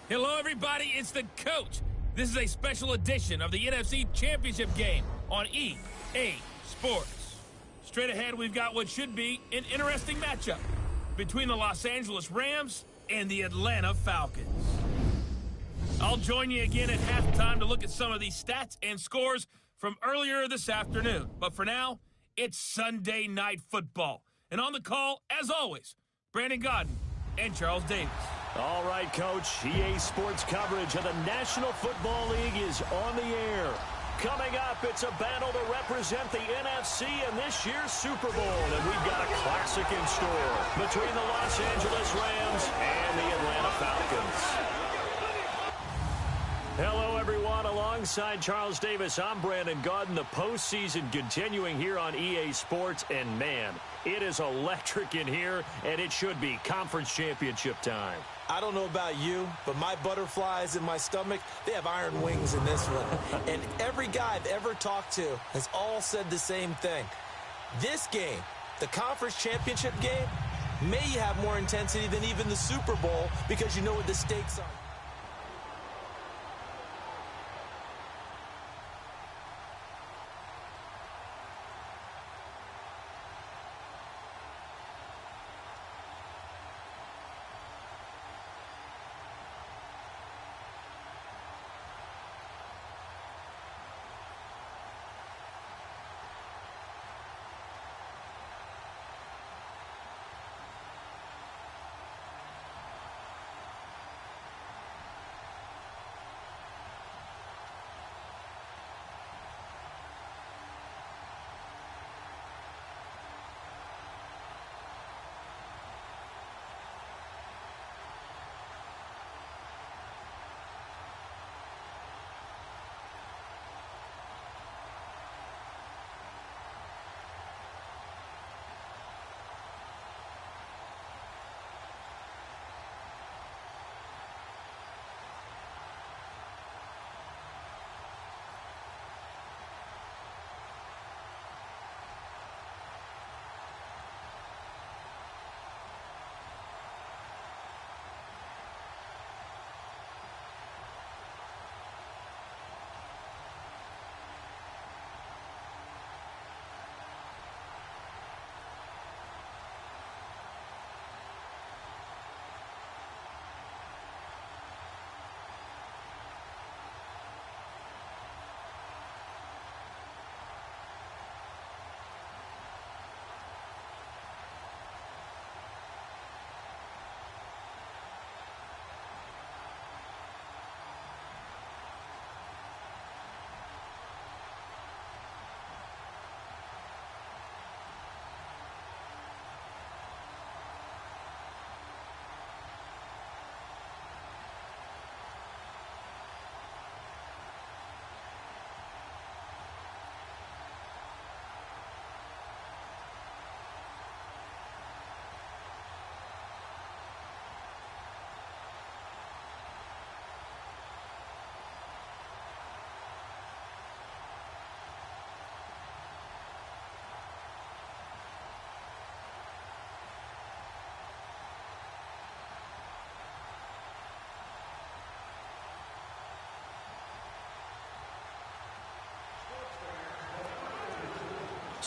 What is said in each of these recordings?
Hello, everybody. It's the coach. This is a special edition of the NFC Championship game on EA Sports. Straight ahead, we've got what should be an interesting matchup between the Los Angeles Rams and the Atlanta Falcons. I'll join you again at halftime to look at some of these stats and scores from earlier this afternoon. But for now, it's Sunday Night Football. And on the call, as always, Brandon Godden and Charles Davis. All right, Coach. EA Sports coverage of the National Football League is on the air. Coming up, it's a battle to represent the NFC in this year's Super Bowl. And we've got a classic in store between the Los Angeles Rams and the Atlanta Falcons. Hello, everyone. Alongside Charles Davis, I'm Brandon Godden. The postseason continuing here on EA Sports. And, man, it is electric in here, and it should be conference championship time. I don't know about you, but my butterflies in my stomach, they have iron wings in this one. And every guy I've ever talked to has all said the same thing. This game, the conference championship game, may have more intensity than even the Super Bowl because you know what the stakes are.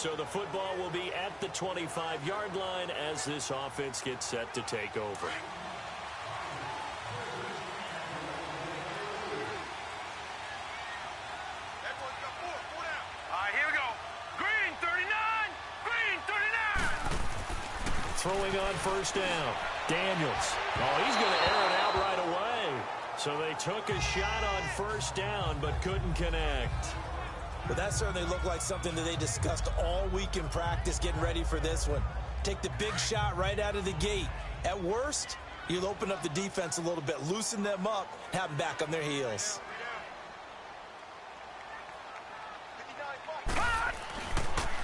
So the football will be at the 25-yard line as this offense gets set to take over. All right, here we go. Green 39! Green 39! Throwing on first down. Daniels. Oh, he's going to air it out right away. So they took a shot on first down but couldn't connect. But that certainly looked like something that they discussed all week in practice getting ready for this one. Take the big shot right out of the gate. At worst, you'll open up the defense a little bit, loosen them up, have them back on their heels.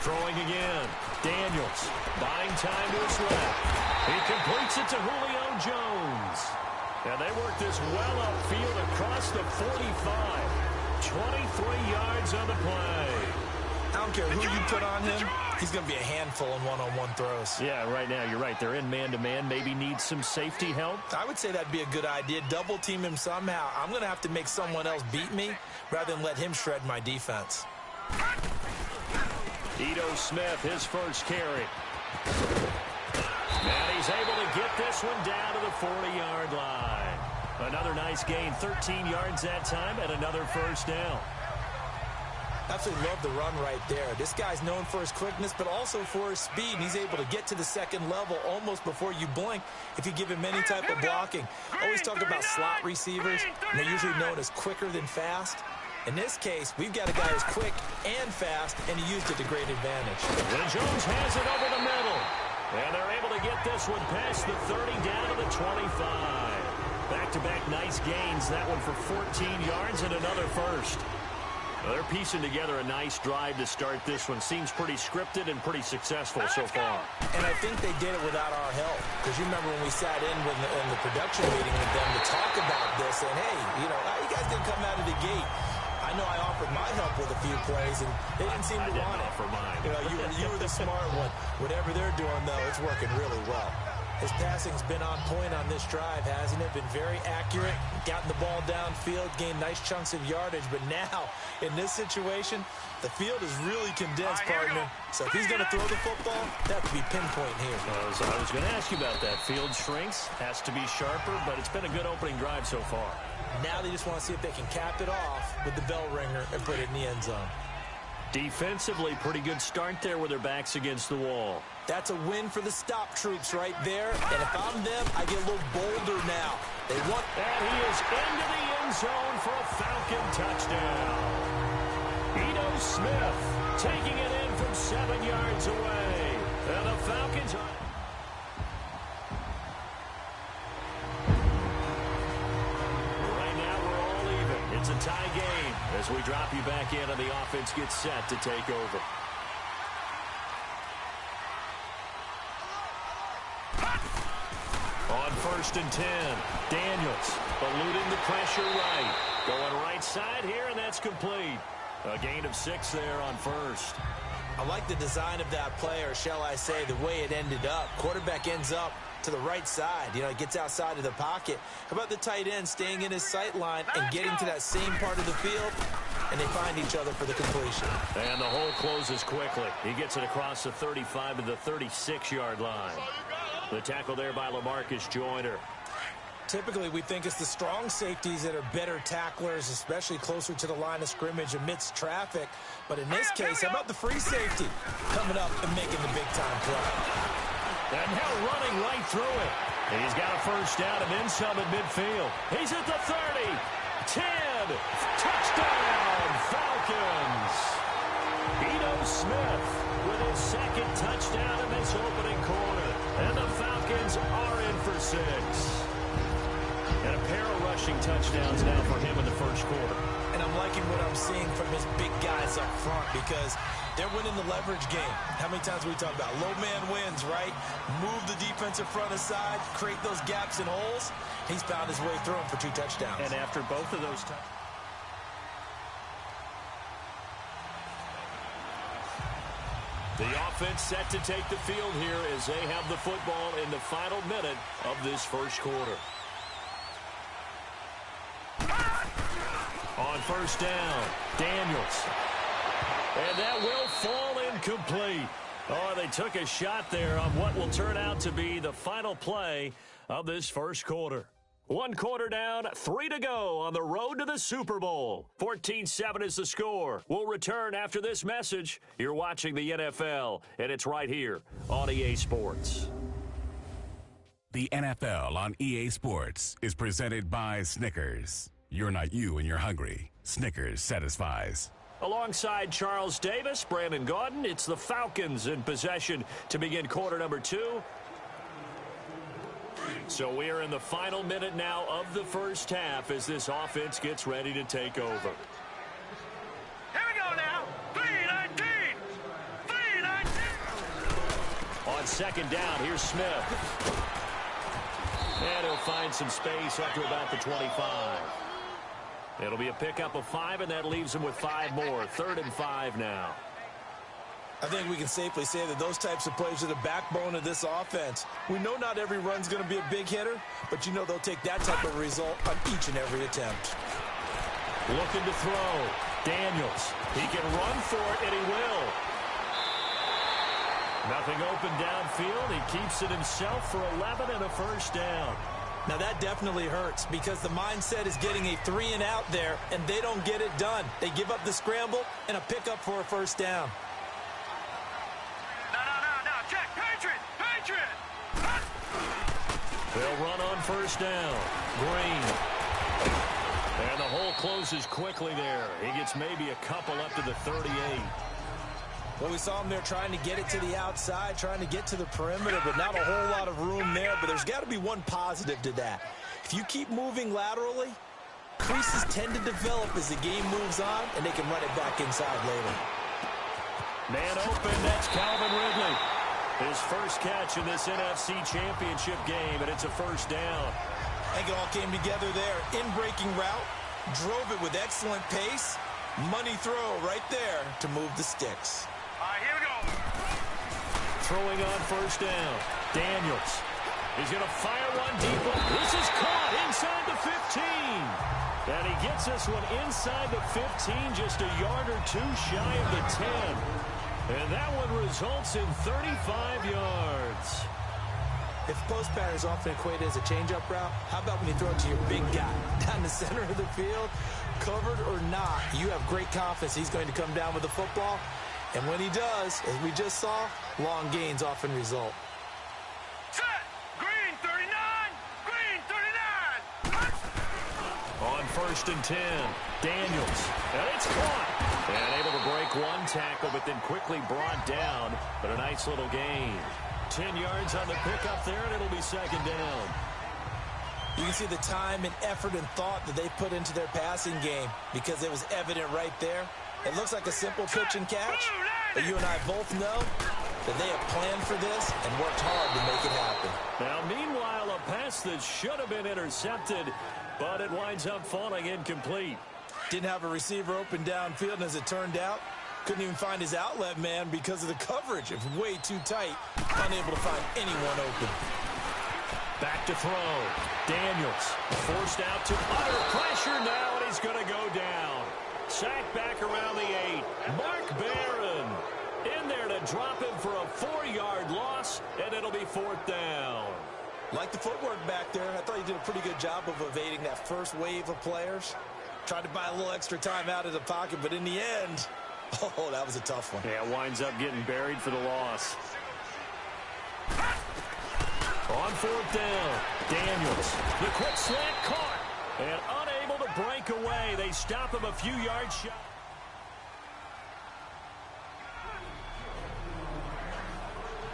Throwing again. Daniels buying time to his left. He completes it to Julio Jones. And they work this well upfield across the 45. 23 yards on the play. I don't care who you put on him, he's going to be a handful in one-on-one throws. Yeah, right now you're right. They're in man-to-man. Maybe need some safety help. I would say that'd be a good idea. Double team him somehow. I'm going to have to make someone else beat me rather than let him shred my defense. Ito Smith, his first carry. And he's able to get this one down to the 40-yard line. Another nice gain, 13 yards that time, and another first down. Absolutely love the run right there. This guy's known for his quickness, but also for his speed. And he's able to get to the second level almost before you blink if you give him any type of blocking. Always talk about slot receivers, and they're usually known as quicker than fast. In this case, we've got a guy who's quick and fast, and he used it to great advantage. And Jones has it over the middle. And they're able to get this one past the 30 down to the 25. Back-to-back nice gains. That one for 14 yards and another first. Well, they're piecing together a nice drive to start this one. Seems pretty scripted and pretty successful so far. And I think they did it without our help. Because you remember when we sat in the production meeting with them to talk about this, and hey, you guys didn't come out of the gate. I know I offered my help with a few plays, and they didn't seem to want it. Offer mine. You were the smart one. Whatever they're doing, though, it's working really well. His passing's been on point on this drive, hasn't it? Been very accurate, gotten the ball downfield, gained nice chunks of yardage. But now, in this situation, the field is really condensed, partner. So if he's going to throw the football, that would be pinpoint here. I was going to ask you about that. Field shrinks, has to be sharper, but it's been a good opening drive so far. Now they just want to see if they can cap it off with the bell ringer and put it in the end zone. Defensively, pretty good start there with their backs against the wall. That's a win for the stop troops right there. And if I'm them, I get a little bolder now. They want... And he is into the end zone for a Falcon touchdown. Ito Smith taking it in from 7 yards away. And the Falcons... Right now, we're all even. It's a tie game as we drop you back in and the offense gets set to take over. On 1st and 10, Daniels eluding the pressure right. Going right side here, and that's complete. A gain of 6 there on first. I like the design of that play, or shall I say the way it ended up. Quarterback ends up to the right side. He gets outside of the pocket. How about the tight end staying in his sight line and getting to that same part of the field, and they find each other for the completion. And the hole closes quickly. He gets it across the 35 to the 36-yard line. The tackle there by LaMarcus Joyner. Typically, we think it's the strong safeties that are better tacklers, especially closer to the line of scrimmage amidst traffic. But in this case, how about the free safety coming up and making the big-time play? And now running right through it. He's got a first down and then some at midfield. He's at the 30, 10, touchdown, Falcons. Ito Smith with his second touchdown in this opening quarter. And the Falcons are in for 6. And a pair of rushing touchdowns now for him in the first quarter. And I'm liking what I'm seeing from his big guys up front because they're winning the leverage game. How many times we talk about low man wins, right? Move the defensive front aside, create those gaps and holes. He's found his way through them for 2 touchdowns. And after both of those touchdowns. The offense set to take the field here as they have the football in the final minute of this first quarter. On first down, Daniels. And that will fall incomplete. Oh, they took a shot there on what will turn out to be the final play of this first quarter. 1 quarter down, 3 to go on the road to the Super Bowl. 14-7 is the score. We'll return after this message. You're watching the NFL, and it's right here on EA Sports. The NFL on EA Sports is presented by Snickers. You're not you when you're hungry. Snickers satisfies. Alongside Charles Davis, Brandon Gaudin, it's the Falcons in possession to begin quarter number 2. So we are in the final minute now of the first half as this offense gets ready to take over. Here we go now. 3-19. 3-19. On second down, here's Smith. And he'll find some space up to about the 25. It'll be a pickup of 5, and that leaves him with 5 more. 3rd and 5 now. I think we can safely say that those types of plays are the backbone of this offense. We know not every run's going to be a big hitter, but you know they'll take that type of result on each and every attempt. Looking to throw. Daniels. He can run for it, and he will. Nothing open downfield. He keeps it himself for 11 and a first down. Now that definitely hurts because the mindset is getting a 3 and out there, and they don't get it done. They give up the scramble and a pickup for a first down. No, check, Patriot! They'll run on first down. Green. And the hole closes quickly there. He gets maybe a couple up to the 38. Well, we saw him there trying to get it to the outside, trying to get to the perimeter, but not a whole lot of room there. But there's got to be one positive to that. If you keep moving laterally, creases tend to develop as the game moves on, and they can run it back inside later. Man open, that's Calvin Ridley. His first catch in this NFC Championship game, and it's a first down. I think it all came together there. In-breaking route, drove it with excellent pace. Money throw right there to move the sticks. All right, here we go. Throwing on first down. Daniels. He's going to fire one deep. This is caught inside the 15. And he gets this one inside the 15, just a yard or two shy of the 10. And that one results in 35 yards. If post pattern is often equated as a change-up route, how about when you throw it to your big guy down the center of the field? Covered or not, you have great confidence he's going to come down with the football. And when he does, as we just saw, long gains often result. Set! Green 39! Green 39! On first and 10, Daniels. And it's caught. And able to break one tackle, but then quickly brought down. But a nice little gain. 10 yards on the pickup there, and it'll be second down. You can see the time and effort and thought that they put into their passing game because it was evident right there. It looks like a simple pitch and catch, but you and I both know that they have planned for this and worked hard to make it happen. Now, meanwhile, a pass that should have been intercepted, but it winds up falling incomplete. Didn't have a receiver open downfield, and as it turned out, couldn't even find his outlet man because of the coverage. It was way too tight, unable to find anyone open. Back to throw. Daniels forced out to utter pressure now, and he's going to go down. Sacked back around the 8. Mark Barron in there to drop him for a 4-yard loss, and it'll be fourth down. Like the footwork back there, I thought he did a pretty good job of evading that first wave of players. Tried to buy a little extra time out of the pocket, but in the end, oh, that was a tough one. Yeah, winds up getting buried for the loss. On fourth down, Daniels. The quick slant caught. And unable to break away. They stop him a few yards shy.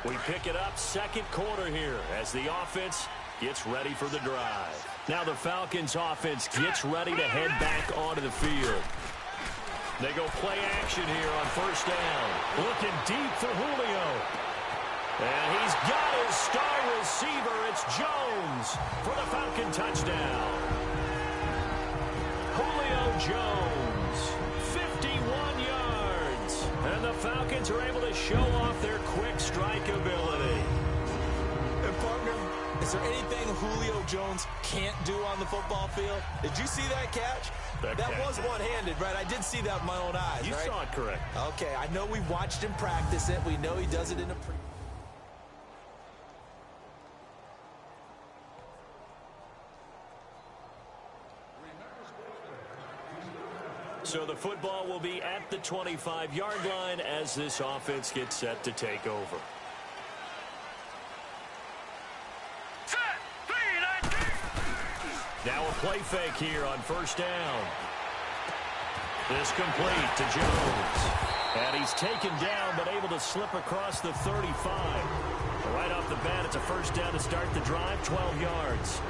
We pick it up second quarter here as the offense gets ready for the drive. Now the Falcons offense gets ready to head back onto the field. They go play action here on first down. Looking deep for Julio. And he's got his star receiver. It's Jones for the Falcon touchdown. Julio Jones, 51 yards. And the Falcons are able to show off their quick strike ability. And partner, is there anything Julio Jones can't do on the football field? Did you see that catch? That was one-handed, right? I did see that with my own eyes, You right? saw it correct. Okay, I know we watched him practice it. We know he does it in a pre. So the football will be at the 25-yard line as this offense gets set to take over. Now a play fake here on first down. This complete to Jones. And he's taken down but able to slip across the 35. Right off the bat, it's a first down to start the drive, 12 yards.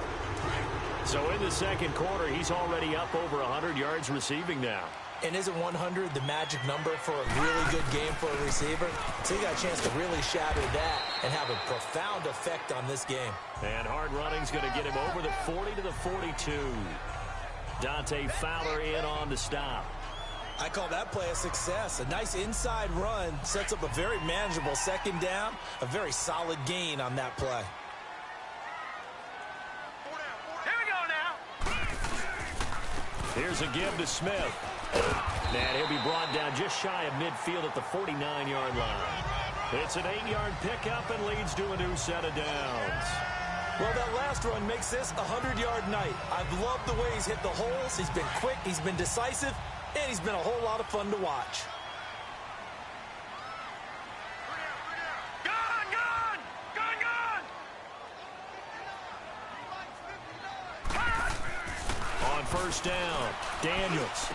So in the second quarter, he's already up over 100 yards receiving now. And isn't 100 the magic number for a really good game for a receiver? So he got a chance to really shatter that and have a profound effect on this game. And hard running's going to get him over the 40 to the 42. Dante Fowler in on the stop. I call that play a success. A nice inside run sets up a very manageable second down, a very solid gain on that play. Here we go now. Here's a give to Smith. And he'll be brought down just shy of midfield at the 49-yard line. It's an 8-yard pickup and leads to a new set of downs. Well, that last run makes this a 100-yard night. I've loved the way he's hit the holes. He's been quick, he's been decisive, and he's been a whole lot of fun to watch. Gun, gun! Gun, gun! On first down, Daniels.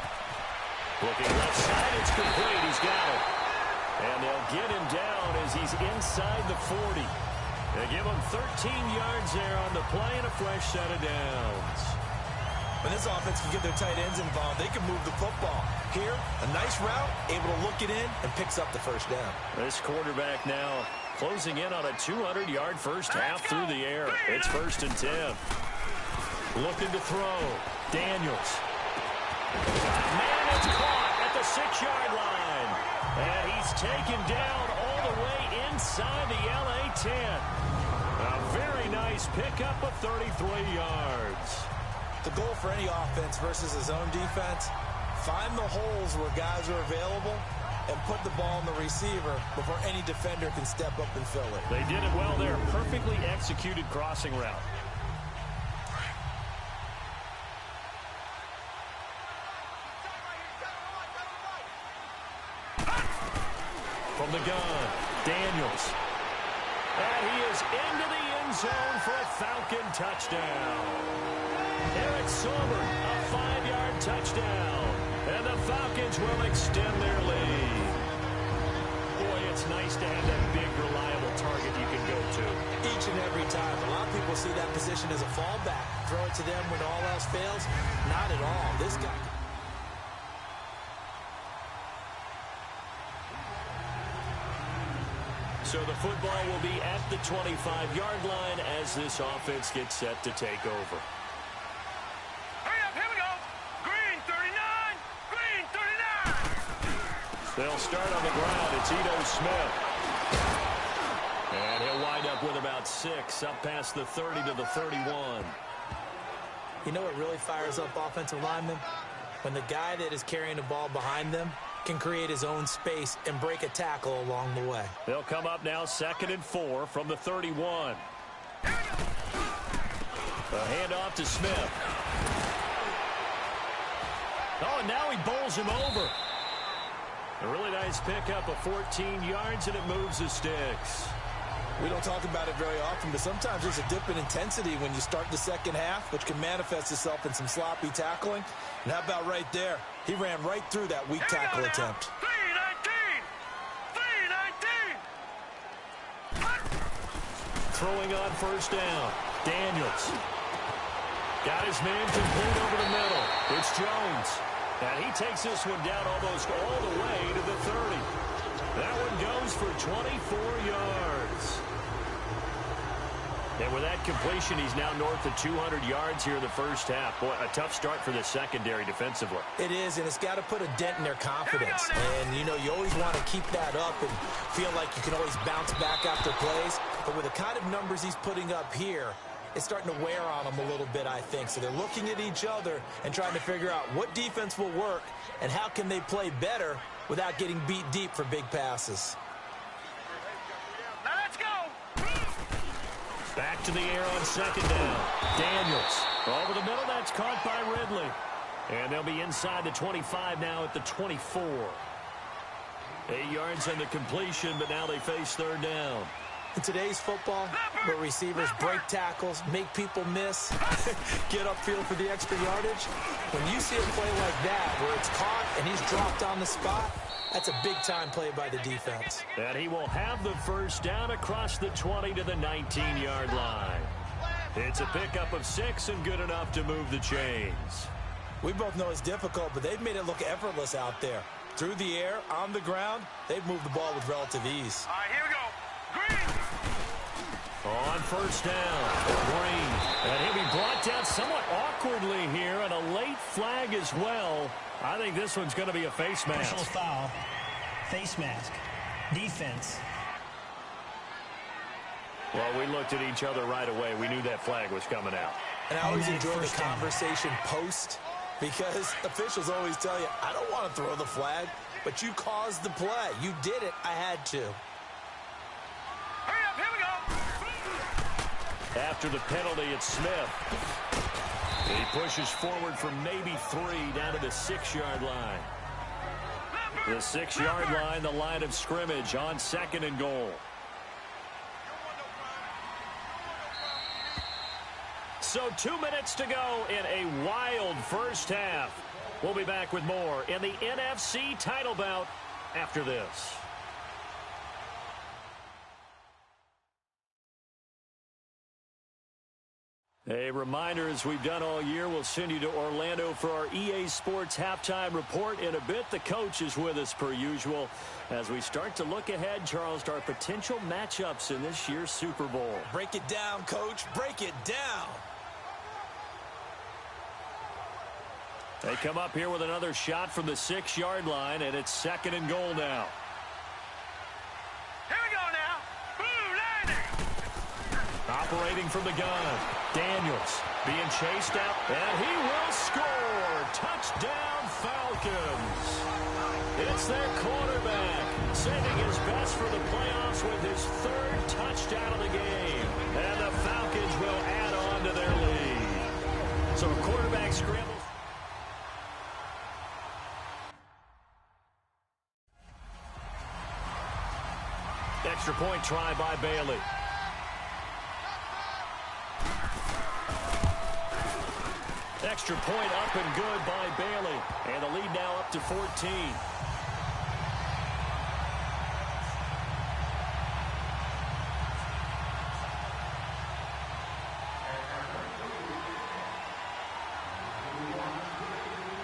Looking left side, it's complete. He's got it. And they'll get him down as he's inside the 40. They give him 13 yards there on the play and a fresh set of downs. When this offense can get their tight ends involved, they can move the football. Here, a nice route, able to look it in, and picks up the first down. This quarterback now closing in on a 200-yard first half through the air. It's 1st and 10. Looking to throw. Daniels. Man, it's caught at the 6-yard line. And he's taken down all the way inside the LA 10. A very nice pickup of 33 yards. The goal for any offense versus his own defense, find the holes where guys are available and put the ball in the receiver before any defender can step up and fill it. They did it well there. Perfectly executed crossing route. From the gun, Daniels. And he is into the end zone for a Falcon touchdown. Eric Sommer, a 5-yard touchdown. And the Falcons will extend their lead. Boy, it's nice to have that big, reliable target you can go to. Each and every time. A lot of people see that position as a fallback. Throw it to them when all else fails. Not at all. This guy... So the football will be at the 25-yard line as this offense gets set to take over. Hurry up, here we go. Green 39, green 39. They'll start on the ground. It's Ito Smith. And he'll wind up with about 6 up past the 30 to the 31. You know what really fires up offensive linemen? When the guy that is carrying the ball behind them can create his own space and break a tackle along the way. They'll come up now 2nd and 4 from the 31. A handoff to Smith. Oh, and now he bowls him over. A really nice pickup of 14 yards, and it moves the sticks. We don't talk about it very often, but sometimes there's a dip in intensity when you start the second half, which can manifest itself in some sloppy tackling. And how about right there? He ran right through that weak tackle attempt. 319! 319! Throwing on first down. Daniels. Got his man complete over the middle. It's Jones. And he takes this one down almost all the way to the 30. That one goes for 24 yards. And with that completion, he's now north of 200 yards here in the first half. Boy, a tough start for the secondary defensively. It is, and it's got to put a dent in their confidence. And, you know, you always want to keep that up and feel like you can always bounce back after plays. But with the kind of numbers he's putting up here, it's starting to wear on them a little bit, I think. So they're looking at each other and trying to figure out what defense will work and how can they play better without getting beat deep for big passes. Now let's go! Back to the air on second down. Daniels. Over the middle, that's caught by Ridley. And they'll be inside the 25 now at the 24. 8 yards on the completion, but now they face third down. In today's football, where receivers break tackles, make people miss, get upfield for the extra yardage, when you see a play like that where it's caught and he's dropped on the spot, that's a big-time play by the defense. And he will have the first down across the 20 to the 19-yard line. It's a pickup of 6 and good enough to move the chains. We both know it's difficult, but they've made it look effortless out there. Through the air, on the ground, they've moved the ball with relative ease. All right, here we go. Green! On first down, Green. And he'll be brought down somewhat awkwardly here, and a late flag as well. I think this one's going to be a face mask. Personal foul, face mask, defense. Well, we looked at each other right away. We knew that flag was coming out. And I always enjoy the conversation post, because officials always tell you, I don't want to throw the flag, but you caused the play. You did it. I had to. Hurry up, here we go. After the penalty, it's Smith. He pushes forward for maybe 3 down to the 6-yard line. The 6-yard line, the line of scrimmage on 2nd and goal. So 2 minutes to go in a wild first half. We'll be back with more in the NFC title bout after this. A reminder, as we've done all year, we'll send you to Orlando for our EA Sports halftime report. In a bit, the coach is with us per usual as we start to look ahead, Charles, to our potential matchups in this year's Super Bowl. Break it down, Coach. Break it down. They come up here with another shot from the 6-yard line, and it's 2nd and goal now. Here we go now. Blue landing. Operating from the gun, Daniels being chased out, and he will score. Touchdown, Falcons. It's their quarterback, saving his best for the playoffs with his 3rd touchdown of the game. And the Falcons will add on to their lead. So a quarterback scramble. Extra point try by Bailey. Extra point up and good by Bailey. And the lead now up to 14.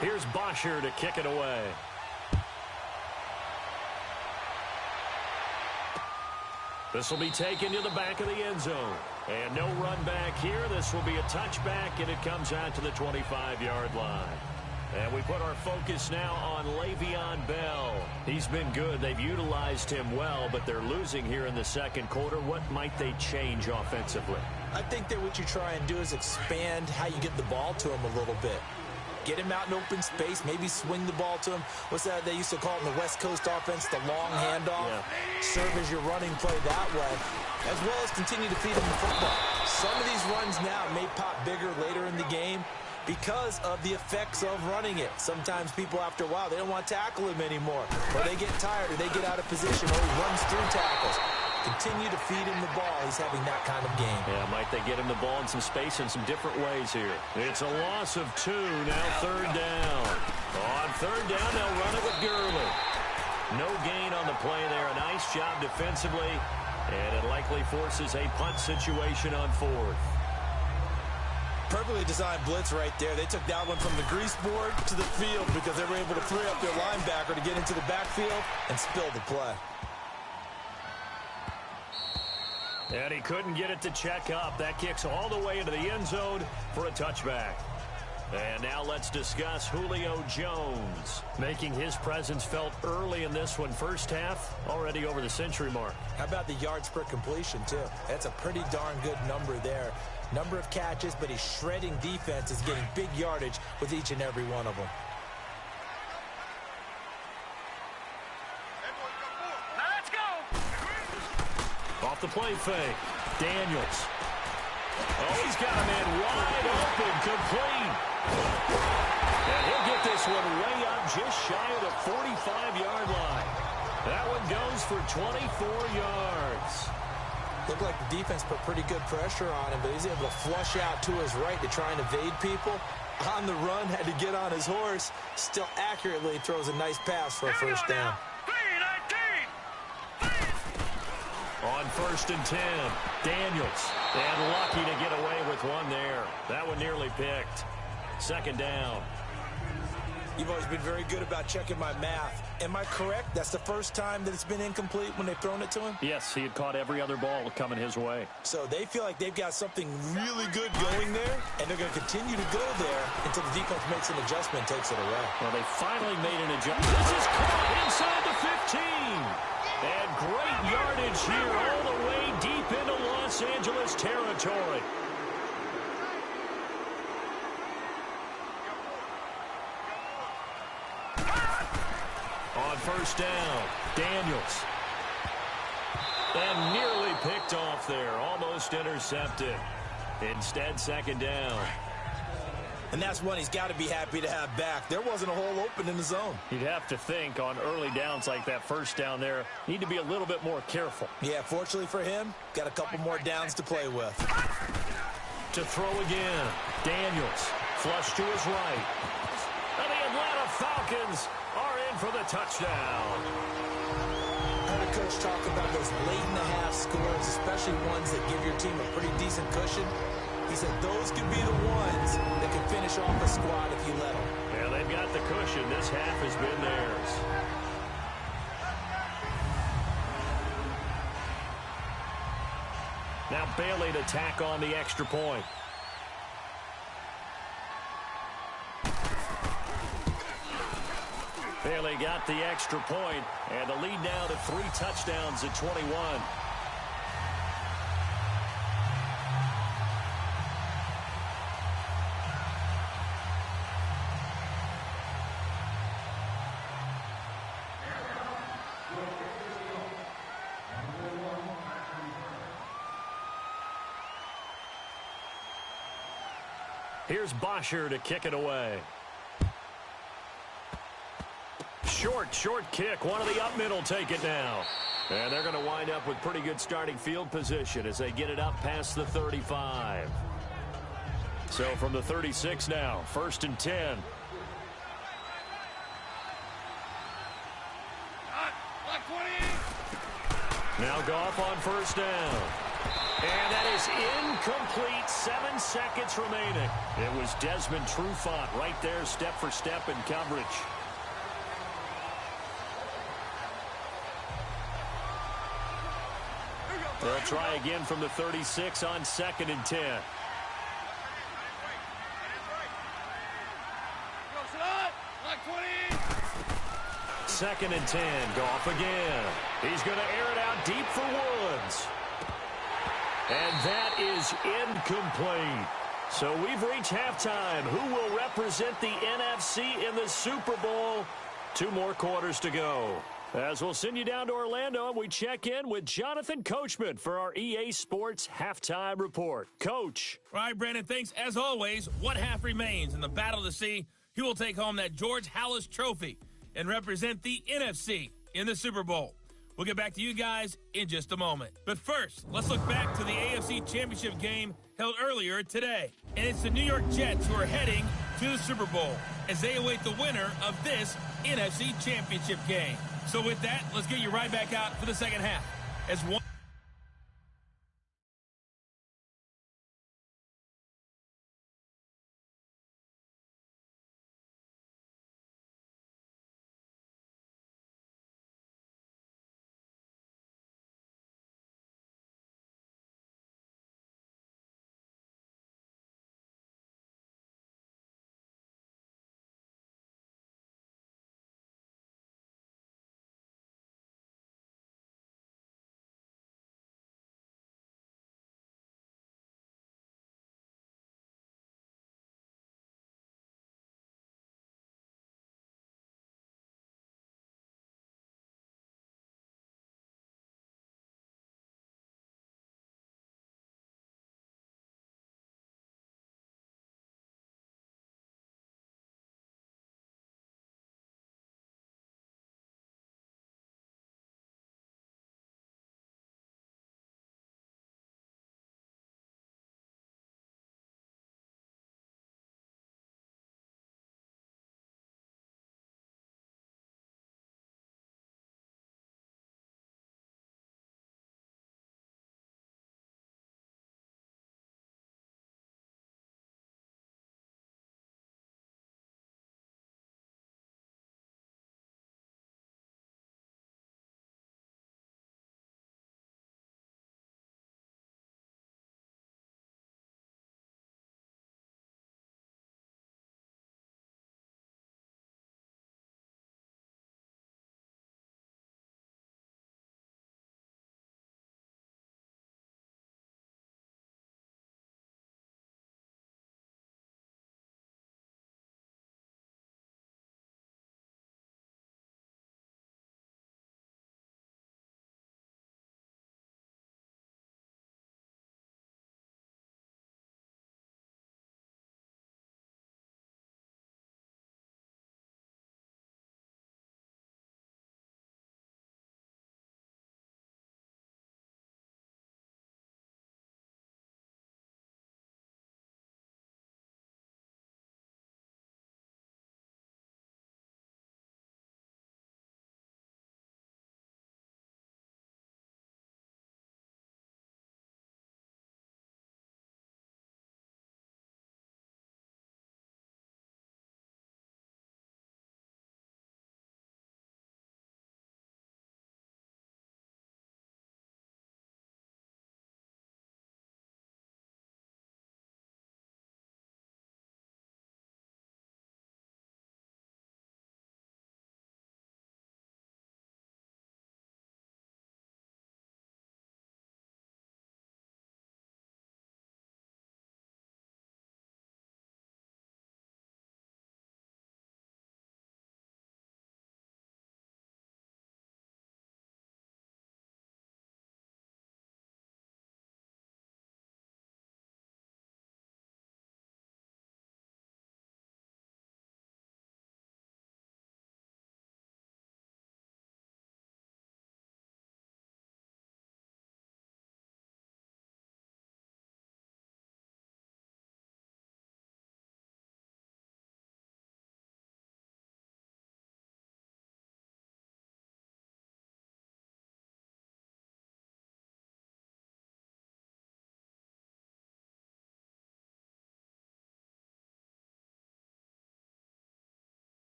Here's Bosher to kick it away. This will be taken to the back of the end zone. And no run back here. This will be a touchback, and it comes out to the 25-yard line. And we put our focus now on Le'Veon Bell. He's been good. They've utilized him well, but they're losing here in the 2nd quarter. What might they change offensively? I think that what you try and do is expand how you get the ball to him a little bit. Get him out in open space, maybe swing the ball to him. What's that they used to call it in the West Coast offense, the long handoff? Yeah. Serve as your running play that way, as well as continue to feed him the football. Some of these runs now may pop bigger later in the game because of the effects of running it. Sometimes people, after a while, they don't want to tackle him anymore, or they get tired, or they get out of position, or he runs through tackles. Continue to feed him the ball. He's having that kind of game. Yeah, might they get him the ball in some space in some different ways here. It's a loss of 2, now 3rd down. On 3rd down, they'll run it with Gurley. No gain on the play there. A nice job defensively, and it likely forces a punt situation on 4th. Perfectly designed blitz right there. They took that one from the grease board to the field because they were able to free up their linebacker to get into the backfield and spill the play. And he couldn't get it to check up. That kicks all the way into the end zone for a touchback. And now let's discuss Julio Jones, making his presence felt early in this one. First half, already over the century mark. How about the yards per completion, too? That's a pretty darn good number there. Number of catches, but he's shredding defenses, getting big yardage with each and every one of them. Now let's go. Off the play fake, Daniels. Oh, he's got a man wide open, complete. And he'll get this one way up just shy of the 45-yard line. That one goes for 24 yards. Looked like the defense put pretty good pressure on him, but he's able to flush out to his right to try and evade people. On the run, had to get on his horse. Still accurately throws a nice pass for a first down. 3-19. On 1st and 10, Daniels. And lucky to get away with one there. That one nearly picked. 2nd down. You've always been very good about checking my math. Am I correct? That's the first time that it's been incomplete when they've thrown it to him? Yes, he had caught every other ball coming his way. So they feel like they've got something really good going there, and they're going to continue to go there until the defense makes an adjustment and takes it away. Well, they finally made an adjustment. This is caught inside the 15. And great yardage here all the way deep into Los Angeles territory. On first down, Daniels. And nearly picked off there, almost intercepted. Instead, second down. And that's one he's got to be happy to have back. There wasn't a hole open in the zone. You'd have to think on early downs like that first down there, need to be a little bit more careful. Yeah, fortunately for him, got a couple more downs to play with. To throw again, Daniels, flush to his right. And the Atlanta Falcons are in for the touchdown. I heard a coach talk about those late-in-the-half scores, especially ones that give your team a pretty decent cushion. He said those could be the ones that can finish off a squad if you let them. Yeah, they've got the cushion. This half has been theirs. Now Bailey to tack on the extra point. Bailey got the extra point, and the lead now to 3 touchdowns at 21. Here's Bosher to kick it away. Short kick. One of the up middle take it now. And they're going to wind up with pretty good starting field position as they get it up past the 35. So from the 36 now, 1st and 10. Now Goff on first down. And that is incomplete. 7 seconds remaining. It was Desmond Trufant right there, step for step in coverage. They'll try again from the 36 on 2nd and 10. Second and 10. Goff again. He's going to air it out deep for Woods. And that is incomplete. So we've reached halftime. Who will represent the NFC in the Super Bowl? 2 more quarters to go. As we'll send you down to Orlando, and we check in with Jonathan Coachman for our EA Sports Halftime Report. Coach. All right, Brandon, thanks. As always, one half remains in the battle to see who will take home that George Halas Trophy and represent the NFC in the Super Bowl. We'll get back to you guys in just a moment. But first, let's look back to the AFC Championship game held earlier today. And it's the New York Jets who are heading to the Super Bowl as they await the winner of this NFC Championship game. So with that, let's get you right back out for the second half. As one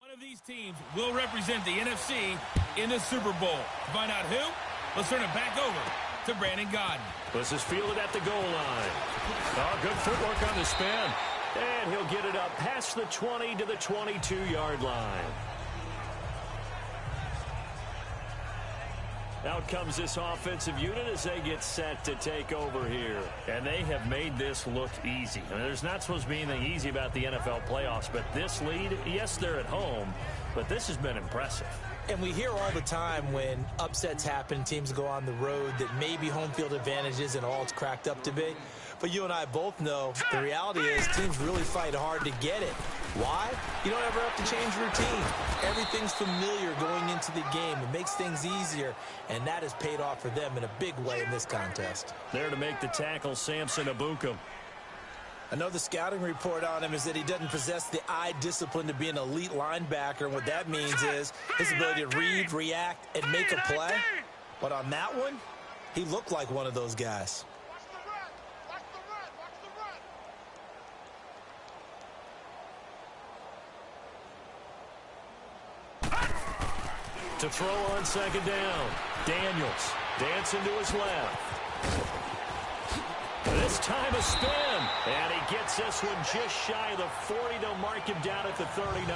One of these teams will represent the NFC in the Super Bowl. To find out who, let's turn it back over to Brandon Gaudin. This is fielded at the goal line. Oh, good footwork on the spin. And he'll get it up past the 20 to the 22-yard line. Out comes this offensive unit as they get set to take over here. And they have made this look easy. I mean, there's not supposed to be anything easy about the NFL playoffs, but this lead, yes, they're at home, but this has been impressive. And we hear all the time when upsets happen, teams go on the road, that maybe home field advantage isn't all it's cracked up to be. But you and I both know the reality is teams really fight hard to get it. Why? You don't ever have to change routine. Everything's familiar going into the game. It makes things easier, and that has paid off for them in a big way in this contest. There to make the tackle, Samson Abukum. Another scouting report on him is that he doesn't possess the eye discipline to be an elite linebacker. And what that means is his ability to read, react, and make a play. But on that one, he looked like one of those guys. To throw on second down. Daniels dancing to his left. This time a spin. And he gets this one just shy of the 40 to mark him down at the 39.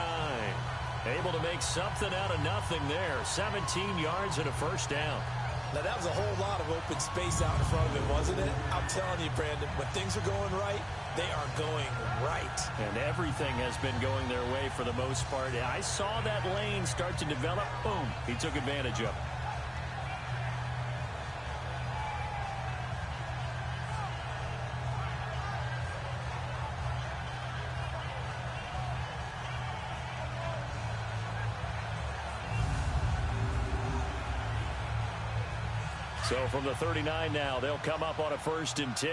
Able to make something out of nothing there. 17 yards and a first down. Now, that was a whole lot of open space out in front of him, wasn't it? I'm telling you, Brandon, when things are going right, they are going right. And everything has been going their way for the most part. I saw that lane start to develop. Boom. He took advantage of it. So from the 39 now, they'll come up on a 1st and 10.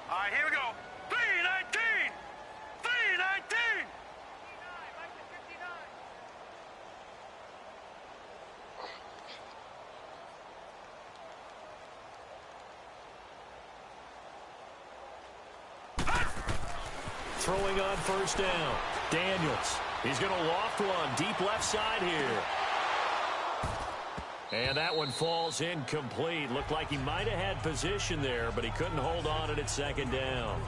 All right, here we go. 3-19. 3-19. Throwing on 1st down. Daniels. He's going to loft one deep left side here. And that one falls incomplete. Looked like he might have had position there, but he couldn't hold on at 2nd down.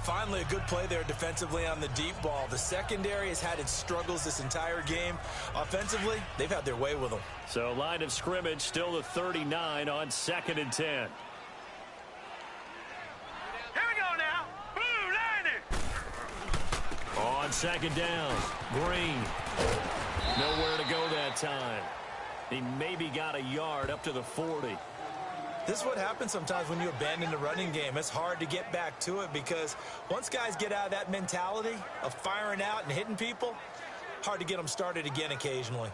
Finally, a good play there defensively on the deep ball. The secondary has had its struggles this entire game. Offensively, they've had their way with them. So line of scrimmage still the 39 on 2nd and 10. Here we go now. Blue 90. On 2nd down, Green. Nowhere to go that time. He maybe got a yard up to the 40. This is what happens sometimes when you abandon the running game. It's hard to get back to it because once guys get out of that mentality of firing out and hitting people, hard to get them started again occasionally.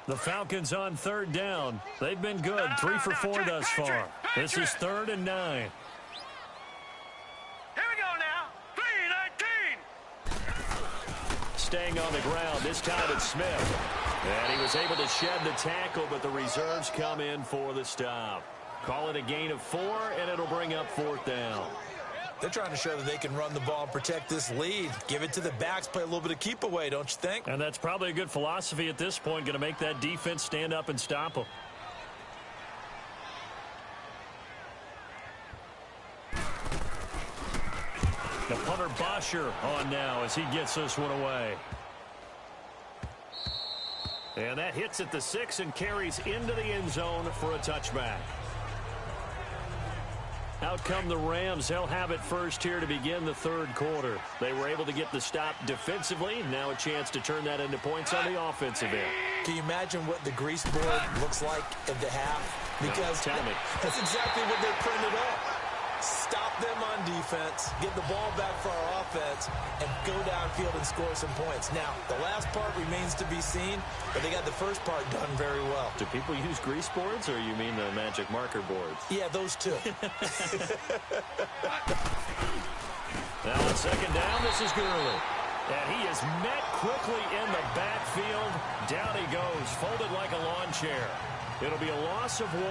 The Falcons on 3rd down. They've been good, 3 for 4 thus far. This is 3rd and 9. Here we go now. 3-19. Staying on the ground, this time it's Smith. And he was able to shed the tackle, but the reserves come in for the stop. Call it a gain of 4, and it'll bring up 4th down. They're trying to show that they can run the ball and protect this lead. Give it to the backs, play a little bit of keep away, don't you think? And that's probably a good philosophy at this point, going to make that defense stand up and stop them. The punter Bosher on now as he gets this one away. And that hits at the 6 and carries into the end zone for a touchback. Out come the Rams. They'll have it first here to begin the 3rd quarter. They were able to get the stop defensively. Now a chance to turn that into points on the offensive end. Can you imagine what the grease board looks like at the half? Because tell me. That's exactly what they printed up. Stop them on defense, get the ball back for our offense, and go downfield and score some points. Now, the last part remains to be seen, but they got the first part done very well. Do people use grease boards, or you mean the magic marker boards? Yeah, those two. Now on 2nd down, this is Gurley. And he is met quickly in the backfield. Down he goes, folded like a lawn chair. It'll be a loss of 1,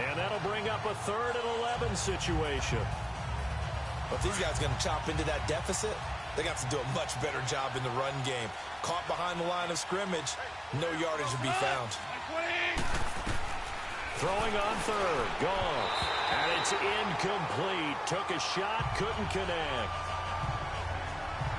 and that'll bring up a 3rd and 11 situation. But if these guys are going to chop into that deficit, they got to do a much better job in the run game. Caught behind the line of scrimmage, no yardage to be found. Throwing on 3rd, gone. And it's incomplete. Took a shot, couldn't connect.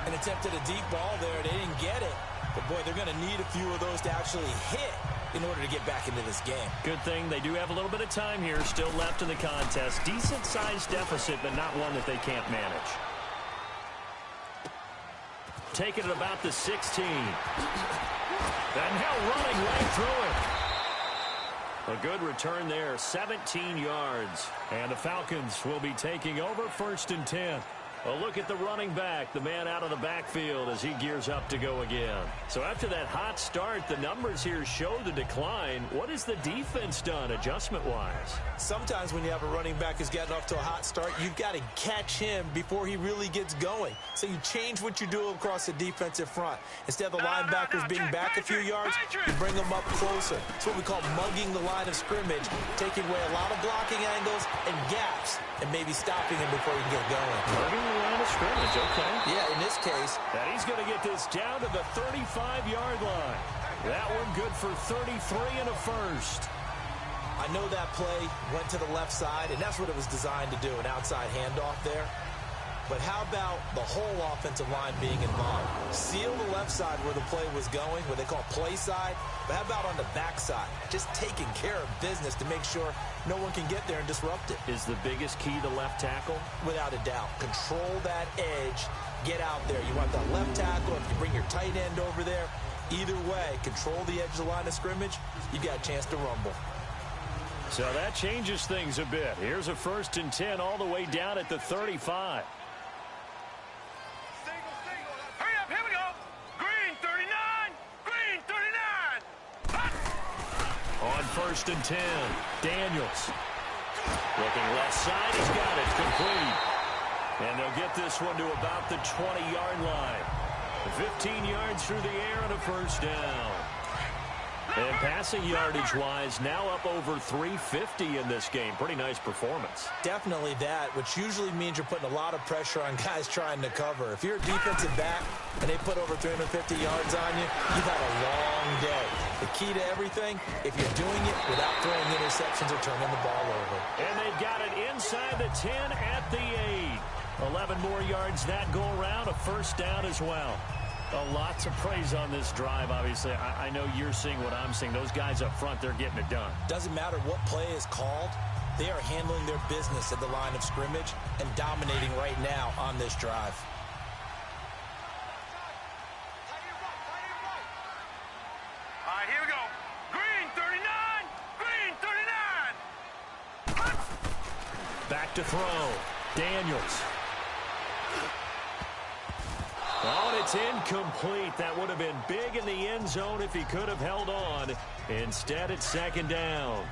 And attempted a deep ball there. They didn't get it. But, boy, they're going to need a few of those to actually hit in order to get back into this game. Good thing they do have a little bit of time here still left in the contest. Decent-sized deficit, but not one that they can't manage. Taking it about the 16. And now running right through it. A good return there, 17 yards. And the Falcons will be taking over 1st and 10. A look at the running back, the man out of the backfield as he gears up to go again. So after that hot start, the numbers here show the decline. What has the defense done adjustment-wise? Sometimes when you have a running back who's gotten off to a hot start, you've got to catch him before he really gets going. So you change what you do across the defensive front. Instead of the linebackers being back a few yards, you bring them up closer. It's what we call mugging the line of scrimmage, taking away a lot of blocking angles and gaps, and maybe stopping him before he can get going. Mugging the line of scrimmage, okay. Yeah, in this case. And he's going to get this down to the 35-yard line. That one good for 33 and a first. I know that play went to the left side, and that's what it was designed to do, an outside handoff there. But how about the whole offensive line being involved? Seal the left side where the play was going, what they call play side. But how about on the back side? Just taking care of business to make sure no one can get there and disrupt it. Is the biggest key to left tackle? Without a doubt. Control that edge. Get out there. You want that left tackle. If you bring your tight end over there, either way, control the edge of the line of scrimmage, you got a chance to rumble. So that changes things a bit. Here's a 1st and 10 all the way down at the 35. On 1st and 10, Daniels. Looking left side, he's got it, complete. And they'll get this one to about the 20-yard line. 15 yards through the air and a 1st down. And passing yardage-wise, now up over 350 in this game. Pretty nice performance. Definitely that, which usually means you're putting a lot of pressure on guys trying to cover. If you're a defensive back and they put over 350 yards on you, you've had a long day. The key to everything, if you're doing it without throwing interceptions or turning the ball over. And they've got it inside the 10 at the 8. 11 more yards that go around, a 1st down as well. A lot to praise on this drive, obviously. I know you're seeing what I'm seeing. Those guys up front, they're getting it done. Doesn't matter what play is called. They are handling their business at the line of scrimmage and dominating right now on this drive. All right, here we go. Green 39. Green 39. Back to throw. Daniels. Oh, and it's incomplete. That would have been big in the end zone if he could have held on. Instead, it's 2nd down.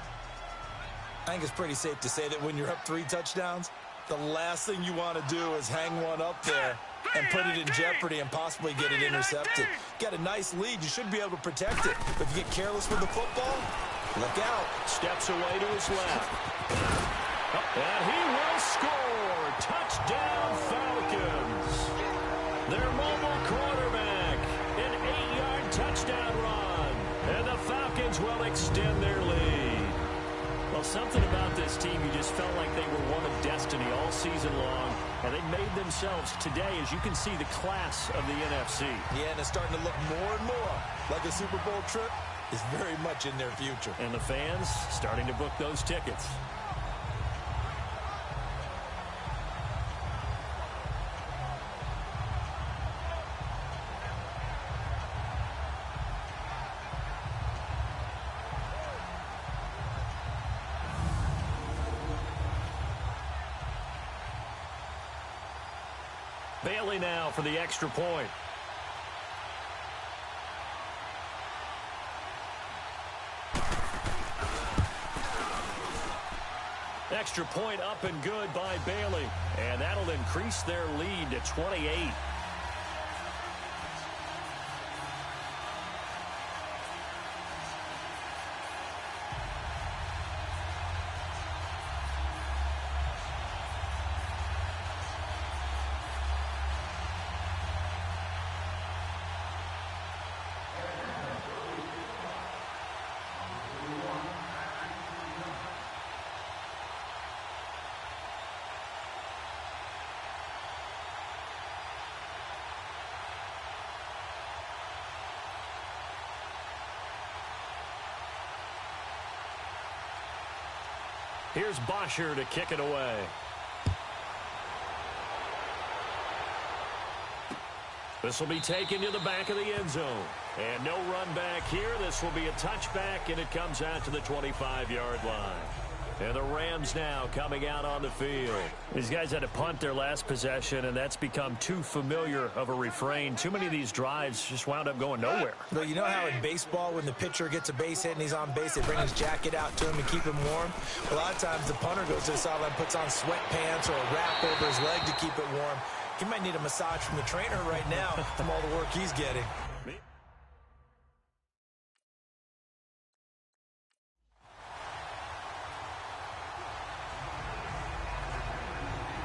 I think it's pretty safe to say that when you're up 3 touchdowns, the last thing you want to do is hang one up there and put it in jeopardy and possibly get it intercepted. Got a nice lead. You should be able to protect it. But if you get careless with the football, look out. Steps away to his left. And he will score. Touchdown, Falcons. Their mobile quarterback, an 8-yard touchdown run. And the Falcons will extend their lead. Well, something about this team, you just felt like they were one of destiny all season long. And they made themselves today, as you can see, the class of the NFC. Yeah, and it's starting to look more and more like a Super Bowl trip is very much in their future. And the fans starting to book those tickets. Bailey now for the extra point. Extra point up and good by Bailey. And that'll increase their lead to 28. Here's Bosher to kick it away. This will be taken to the back of the end zone. And no run back here. This will be a touchback, and it comes out to the 25-yard line. And the Rams now coming out on the field. These guys had to punt their last possession, and that's become too familiar of a refrain. Too many of these drives just wound up going nowhere. Well, you know how in baseball, when the pitcher gets a base hit and he's on base, they bring his jacket out to him and keep him warm? A lot of times the punter goes to the sideline, puts on sweatpants or a wrap over his leg to keep it warm. He might need a massage from the trainer right now from all the work he's getting.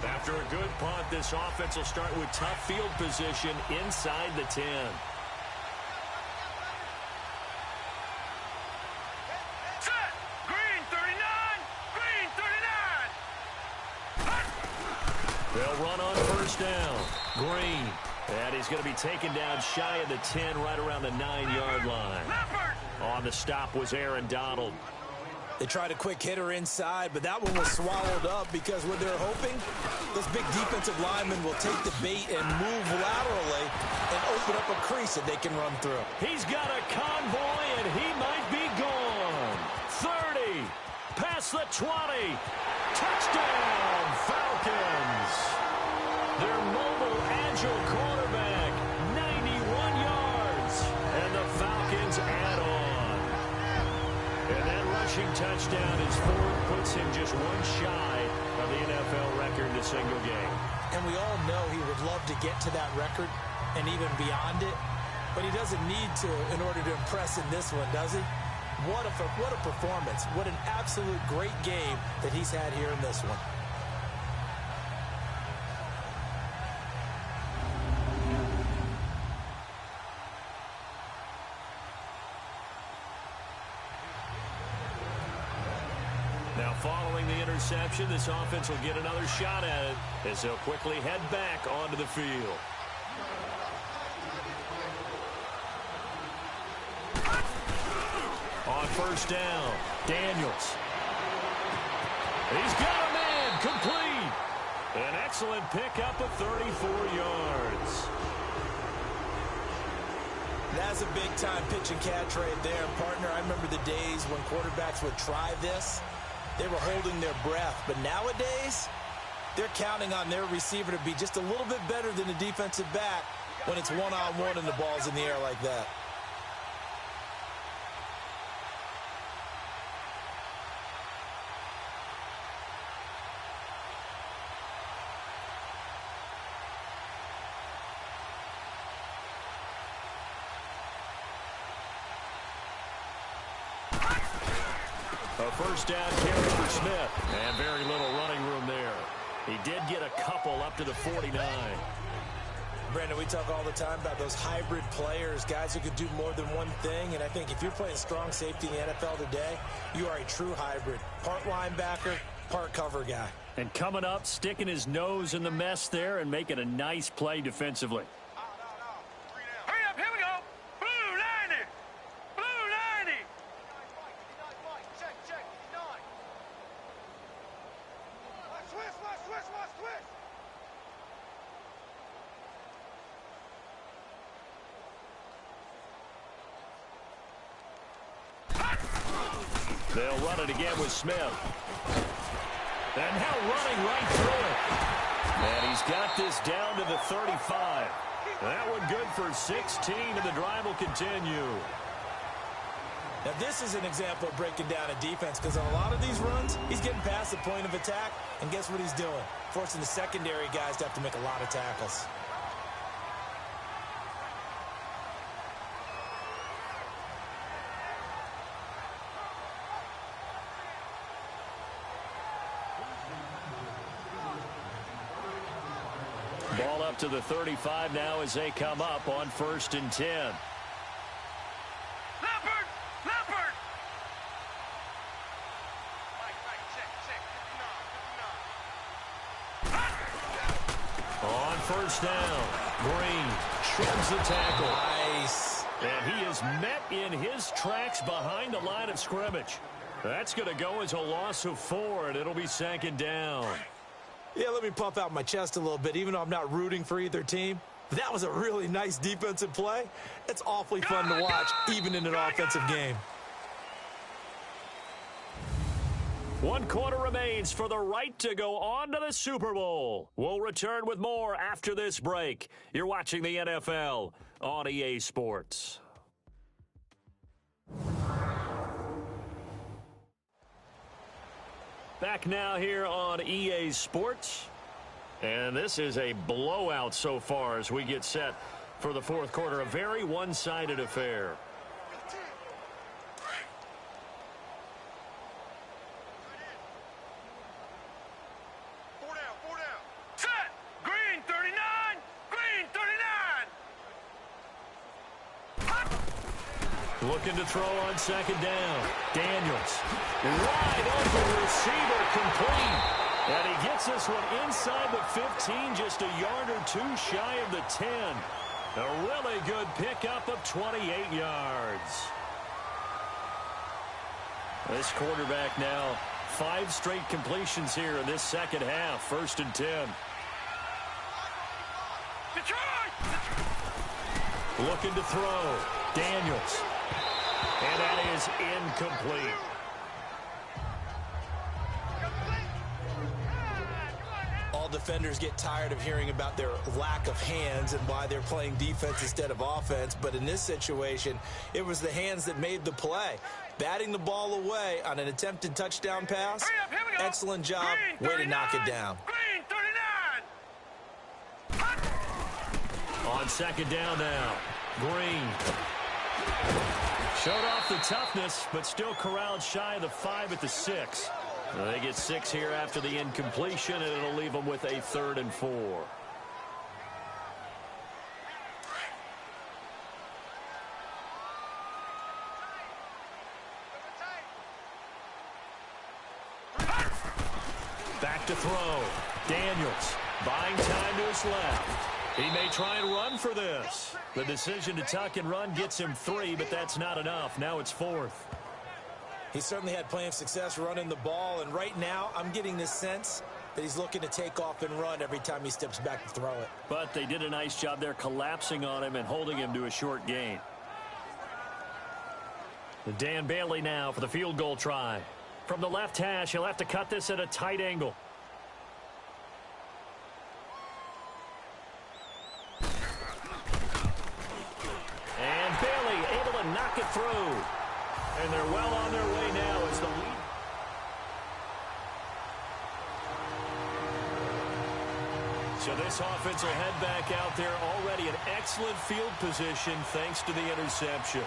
After a good punt, this offense will start with tough field position inside the 10. Set. Green 39. Green 39. They'll run on first down. Green. And he's going to be taken down shy of the 10, right around the 9-yard line. On the stop was Aaron Donald. They tried a quick hitter inside, but that one was swallowed up because what they're hoping, this big defensive lineman will take the bait and move laterally and open up a crease that they can run through. He's got a convoy, and he might be gone. 30, past the 20. Touchdown, Falcons. Their mobile, agile quarterback, 91 yards, and the Falcons add on. And that rushing touchdown is 4, puts him just one shy of the NFL record in a single game. And we all know he would love to get to that record and even beyond it, but he doesn't need to in order to impress in this one, does he? What a performance. What an absolute great game that he's had here in this one. Now, following the interception, this offense will get another shot at it as they'll quickly head back onto the field. On first down, Daniels. He's got a man, complete. An excellent pickup of 34 yards. That's a big-time pitch and catch right there, partner. I remember the days when quarterbacks would try this. They were holding their breath. But nowadays, they're counting on their receiver to be just a little bit better than the defensive back when it's one-on-one and the ball's in the air like that. A first down carry for Smith. And very little running room there. He did get a couple up to the 49. Brandon, we talk all the time about those hybrid players, guys who could do more than one thing. And I think if you're playing strong safety in the NFL today, you are a true hybrid. Part linebacker, part cover guy. And coming up, sticking his nose in the mess there and making a nice play defensively. Hurry up, here we go. Blue 90. Blue 90. Check. 9. Switch. They'll run it again with Smith. And now running right through it. And he's got this down to the 35. That one good for 16, and the drive will continue. Now, this is an example of breaking down a defense because on a lot of these runs, he's getting past the point of attack, and guess what he's doing? Forcing the secondary guys to have to make a lot of tackles. Ball up to the 35 now as they come up on 1st and 10. Leopard. On first down, Green trims the tackle. Nice. And he is met in his tracks behind the line of scrimmage. That's going to go as a loss of 4, and it'll be 2nd down. Yeah, let me puff out my chest a little bit, even though I'm not rooting for either team. That was a really nice defensive play. It's awfully fun to watch, even in an offensive game. 1 quarter remains for the right to go on to the Super Bowl. We'll return with more after this break. You're watching the NFL on EA Sports. Back now here on EA Sports. And this is a blowout so far as we get set for the 4th quarter. A very one-sided affair. Looking to throw on 2nd down. Daniels. Wide open receiver, complete. And he gets this one inside the 15, just a yard or 2 shy of the 10. A really good pickup of 28 yards. This quarterback now 5 straight completions here in this 2nd half. 1st and 10. Looking to throw. Daniels. And that is incomplete. All defenders get tired of hearing about their lack of hands and why they're playing defense instead of offense. But in this situation, it was the hands that made the play. Batting the ball away on an attempted touchdown pass. Excellent job. Way to knock it down. On 2nd down now. Green. Showed off the toughness, but still corralled shy of the 5 at the 6. They get 6 here after the incompletion, and it'll leave them with a 3rd and 4. Back to throw. Daniels buying time to his left. He may try and run for this. The decision to tuck and run gets him 3, but that's not enough. Now it's 4th. He certainly had plenty of success running the ball, and right now I'm getting the sense that he's looking to take off and run every time he steps back to throw it. But they did a nice job there collapsing on him and holding him to a short gain. Dan Bailey now for the field goal try. From the left hash, he'll have to cut this at a tight angle. And Bailey able to knock it through. And they're well on their way now as the lead. So this offense will head back out there already in excellent field position thanks to the interception.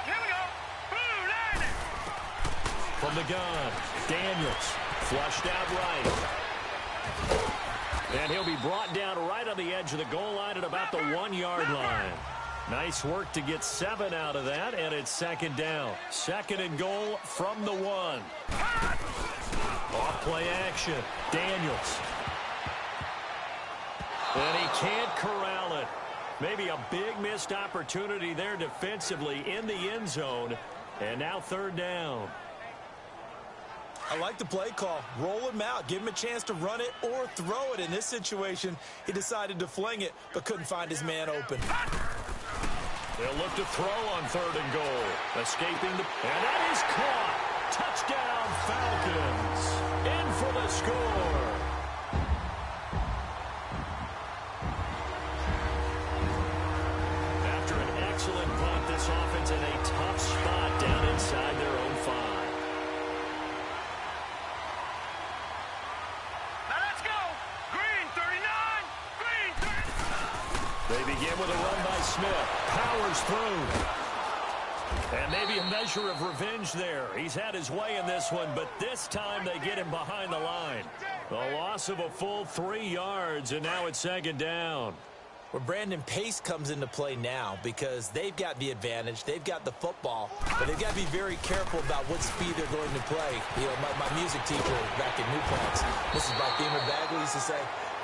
Here we go. Blue line. From the gun, Daniels flushed out right. And he'll be brought down right on the edge of the goal line at about the 1-yard line. Nice work to get 7 out of that, and it's 2nd down. 2nd and goal from the 1. Off play action. Daniels. And he can't corral it. Maybe a big missed opportunity there defensively in the end zone. And now 3rd down. I like the play call. Roll him out. Give him a chance to run it or throw it. In this situation, he decided to fling it, but couldn't find his man open. They'll look to throw on 3rd and goal. Escaping the... And that is caught. Touchdown, Falcons. In for the score. After an excellent punt, this offense in a tough spot down inside their own 5. Now let's go. Green 39. Green 39. They begin with a run by Smith. Powers through. And maybe a measure of revenge there. He's had his way in this one, but this time they get him behind the line. A loss of a full 3 yards, and now it's 2nd down. Where Brandon Pace comes into play now because they've got the advantage. They've got the football, but they've got to be very careful about what speed they're going to play. You know, my music teacher back in Newport, Mrs. Barthema Bagley, used to say,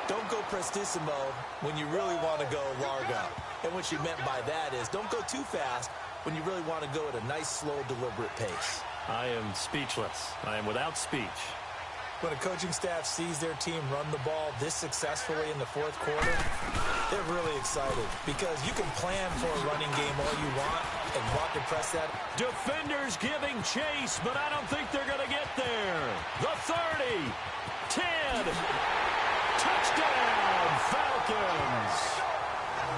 don't go prestissimo when you really want to go largo. And what she meant by that is don't go too fast when you really want to go at a nice, slow, deliberate pace. I am speechless. I am without speech. When a coaching staff sees their team run the ball this successfully in the fourth quarter, they're really excited because you can plan for a running game all you want and want to press that. Defenders giving chase, but I don't think they're going to get there. The 30, 10, touchdown, Falcons.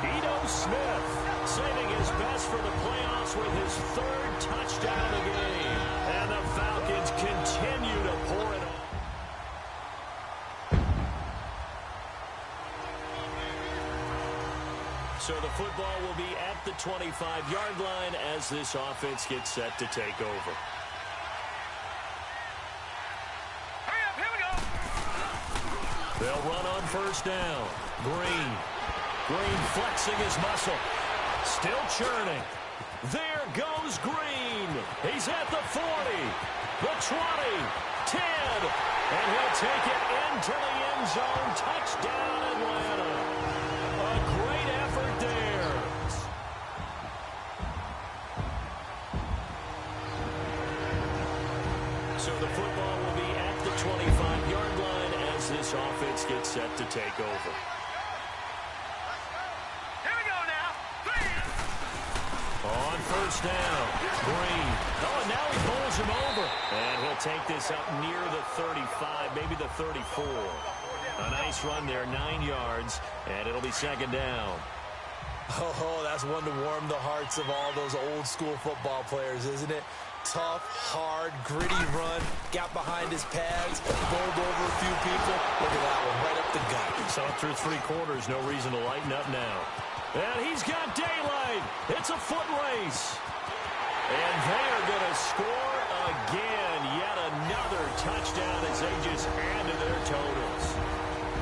Ito Smith saving his best for the playoffs with his third touchdown of the game. And the Falcons continue to pour it on. So the football will be at the 25-yard line as this offense gets set to take over. Hurry up, here we go. They'll run on first down. Green flexing his muscle. Still churning. There goes Green. He's at the 40, the 20, 10, and he'll take it into the end zone. Touchdown, Atlanta. A great effort there. So the football will be at the 25-yard line as this offense gets set to take over. Here we go now. On first down, Green. Oh, and now he bowls him over. And he'll take this up near the 35, maybe the 34. A nice run there, 9 yards, and it'll be second down. Oh, that's one to warm the hearts of all those old school football players, isn't it? Tough, hard, gritty run, got behind his pads, bowled over a few people. Look at that one, right up the gut. So through 3 quarters, no reason to lighten up now. And he's got daylight. It's a foot race. And they are going to score again. Yet another touchdown as they just add to their totals.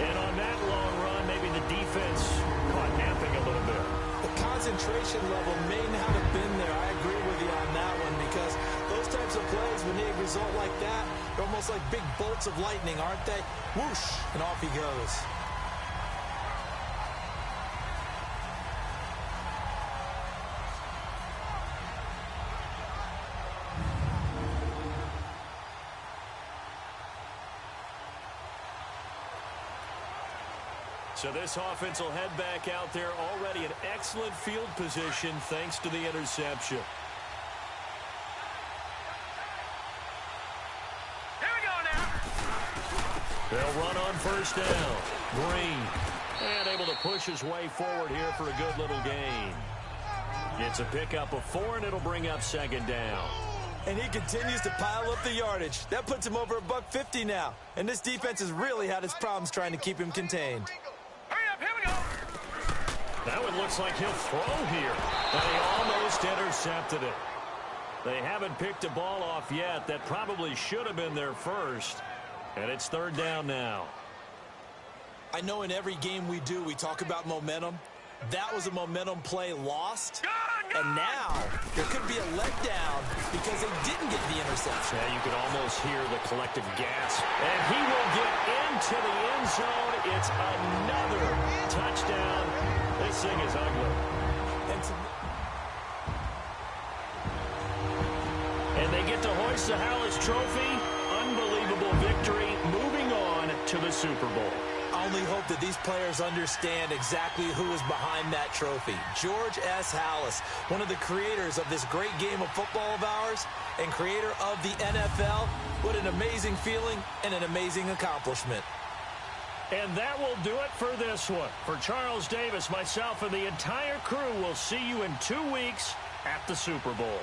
And on that long run, maybe the defense caught napping a little bit. The concentration level may not have been there. I agree with you on that one because those types of plays, when they result like that, they're almost like big bolts of lightning, aren't they? Whoosh, and off he goes. So this offense will head back out there, already in excellent field position thanks to the interception. Here we go now. They'll run on first down. Green. And able to push his way forward here for a good little gain. It's a pickup of 4, and it'll bring up second down. And he continues to pile up the yardage. That puts him over $150 now. And this defense has really had its problems trying to keep him contained. Hurry up, here we go. Now it looks like he'll throw here. And he almost intercepted it. They haven't picked a ball off yet. That probably should have been their first. And it's third down now. I know in every game we do, we talk about momentum. That was a momentum play lost. And now there could be a letdown because they didn't get the interception. Yeah, you could almost hear the collective gasp. And he will get into the end zone. It's another touchdown. This thing is ugly. And they get to hoist the Hallis Trophy. Unbelievable victory. Moving on to the Super Bowl. I only hope that these players understand exactly who is behind that trophy. George S. Hallis, one of the creators of this great game of football of ours and creator of the NFL. What an amazing feeling and an amazing accomplishment. And that will do it for this one. For Charles Davis, myself, and the entire crew, we'll see you in 2 weeks at the Super Bowl.